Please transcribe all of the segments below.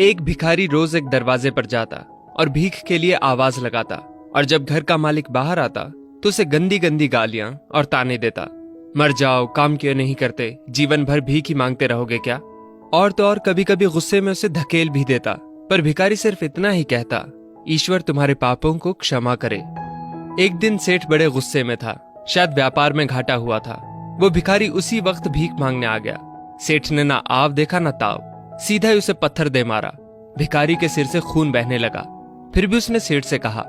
एक भिखारी रोज एक दरवाजे पर जाता और भीख के लिए आवाज लगाता, और जब घर का मालिक बाहर आता तो उसे गंदी गंदी गालियां और ताने देता। मर जाओ, काम क्यों नहीं करते, जीवन भर भीख ही मांगते रहोगे क्या। और तो और कभी कभी गुस्से में उसे धकेल भी देता। पर भिखारी सिर्फ इतना ही कहता, ईश्वर तुम्हारे पापों को क्षमा करे। एक दिन सेठ बड़े गुस्से में था, शायद व्यापार में घाटा हुआ था। वो भिखारी उसी वक्त भीख मांगने आ गया। सेठ ने ना आव देखा ना ताव, सीधा ही उसे पत्थर दे मारा। भिखारी के सिर से खून बहने लगा। फिर भी उसने सेठ से कहा,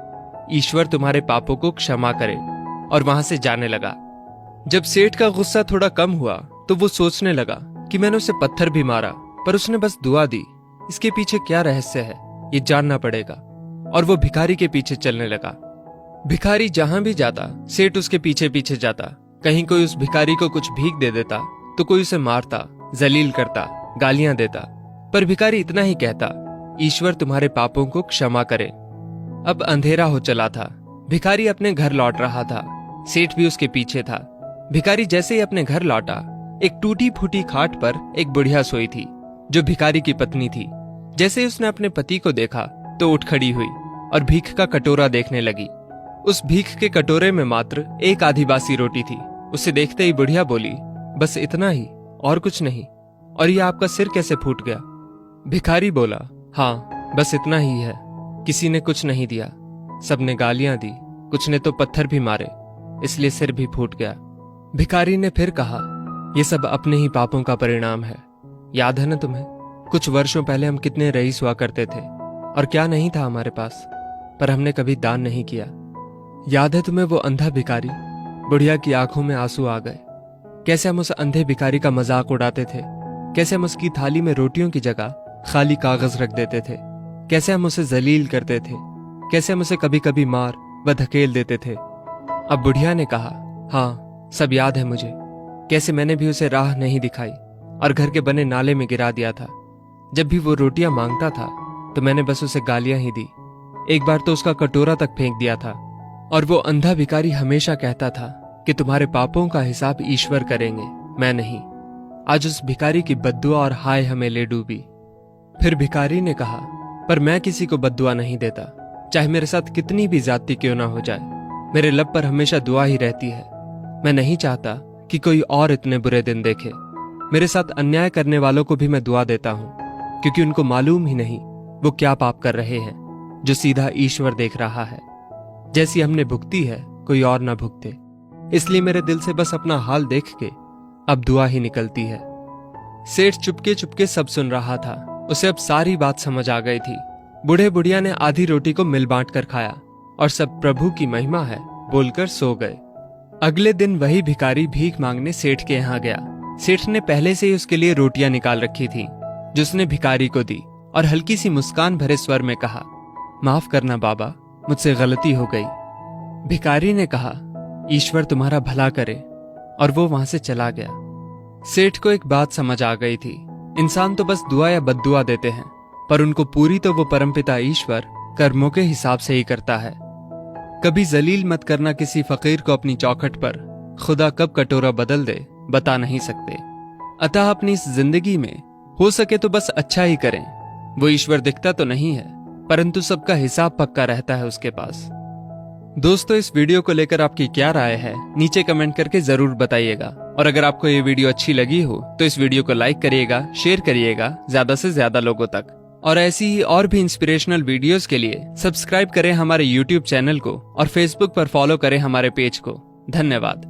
ईश्वर तुम्हारे पापों को क्षमा करे, और वहां से जाने लगा। जब सेठ का गुस्सा थोड़ा कम हुआ तो वो सोचने लगा कि मैंने उसे पत्थर भी मारा, पर उसने बस दुआ दी। इसके पीछे क्या रहस्य है, ये जानना पड़ेगा। और वो भिखारी के पीछे चलने लगा। भिखारी जहां भी जाता सेठ उसके पीछे पीछे जाता। कहीं कोई उस भिखारी को कुछ भीख दे देता तो कोई उसे मारता, जलील करता, गालियां देता। पर भिखारी इतना ही कहता, ईश्वर तुम्हारे पापों को क्षमा करे। अब अंधेरा हो चला था। भिखारी अपने घर लौट रहा था। सेठ भी उसके पीछे था। भिखारी जैसे ही अपने घर लौटा, एक टूटी फूटी खाट पर एक बुढ़िया सोई थी, जो भिखारी की पत्नी थी। जैसे ही उसने अपने पति को देखा तो उठ खड़ी हुई और भीख का कटोरा देखने लगी। उस भीख के कटोरे में मात्र एक आधी बासी रोटी थी। उसे देखते ही बुढ़िया बोली, बस इतना ही, और कुछ नहीं। और ये आपका सिर कैसे फूट गया। भिखारी बोला, हाँ बस इतना ही है। किसी ने कुछ नहीं दिया, सबने गालियां दी, कुछ ने तो पत्थर भी मारे, इसलिए सिर भी फूट गया। भिखारी ने फिर कहा, ये सब अपने ही पापों का परिणाम है। याद है ना तुम्हें, कुछ वर्षों पहले हम कितने रईस हुआ करते थे और क्या नहीं था हमारे पास, पर हमने कभी दान नहीं किया। याद है तुम्हें वो अंधा भिखारी। बुढ़िया की आंखों में आंसू आ गए। कैसे हम उस अंधे भिखारी का मजाक उड़ाते थे, कैसे हम उसकी थाली में रोटियों की जगह खाली कागज रख देते थे, कैसे हम उसे जलील करते थे, कैसे हम उसे कभी कभी मार व धकेल देते थे। अब बुढ़िया ने कहा, हाँ सब याद है मुझे। कैसे मैंने भी उसे राह नहीं दिखाई और घर के बने नाले में गिरा दिया था। जब भी वो रोटियां मांगता था तो मैंने बस उसे गालियां ही दी। एक बार तो उसका कटोरा तक फेंक दिया था। और वो अंधा भिखारी हमेशा कहता था कि तुम्हारे पापों का हिसाब ईश्वर करेंगे, मैं नहीं। आज उस भिखारी की बद्दुआ और हाय हमें ले डूबी। फिर भिखारी ने कहा, पर मैं किसी को बद्दुआ नहीं देता, चाहे मेरे साथ कितनी भी ज्यादती क्यों ना हो जाए। मेरे लब पर हमेशा दुआ ही रहती है। मैं नहीं चाहता कि कोई और इतने बुरे दिन देखे। मेरे साथ अन्याय करने वालों को भी मैं दुआ देता हूं, क्योंकि उनको मालूम ही नहीं वो क्या पाप कर रहे हैं, जो सीधा ईश्वर देख रहा है। जैसी हमने भुगती है कोई और ना भुगते, इसलिए मेरे दिल से बस अपना हाल देख के अब दुआ ही निकलती है। सेठ चुपके चुपके सब सुन रहा था। उसे अब सारी बात समझ आ गई थी। बूढ़े बुढ़िया ने आधी रोटी को मिल बांट कर खाया और सब प्रभु की महिमा है बोलकर सो गए। अगले दिन वही भिखारी भीख मांगने सेठ के यहाँ गया। सेठ ने पहले से ही उसके लिए रोटियां निकाल रखी थी, जो उसने भिखारी को दी, और हल्की सी मुस्कान भरे स्वर में कहा, माफ करना बाबा, मुझसे गलती हो गई। भिखारी ने कहा, ईश्वर तुम्हारा भला करे, और वो वहां से चला गया। सेठ को एक बात समझ आ गई थी, इंसान तो बस दुआ या बद्दुआ देते हैं, पर उनको पूरी तो वो परमपिता ईश्वर कर्मों के हिसाब से ही करता है। कभी जलील मत करना किसी फकीर को अपनी चौखट पर। खुदा कब कटोरा बदल दे बता नहीं सकते। अतः अपनी इस जिंदगी में हो सके तो बस अच्छा ही करें। वो ईश्वर दिखता तो नहीं है, परंतु सबका हिसाब पक्का रहता है उसके पास। दोस्तों, इस वीडियो को लेकर आपकी क्या राय है, नीचे कमेंट करके जरूर बताइएगा। और अगर आपको ये वीडियो अच्छी लगी हो तो इस वीडियो को लाइक करिएगा, शेयर करिएगा ज्यादा से ज्यादा लोगों तक। और ऐसी ही और भी इंस्पिरेशनल वीडियोस के लिए सब्सक्राइब करें हमारे YouTube चैनल को और Facebook पर फॉलो करें हमारे पेज को। धन्यवाद।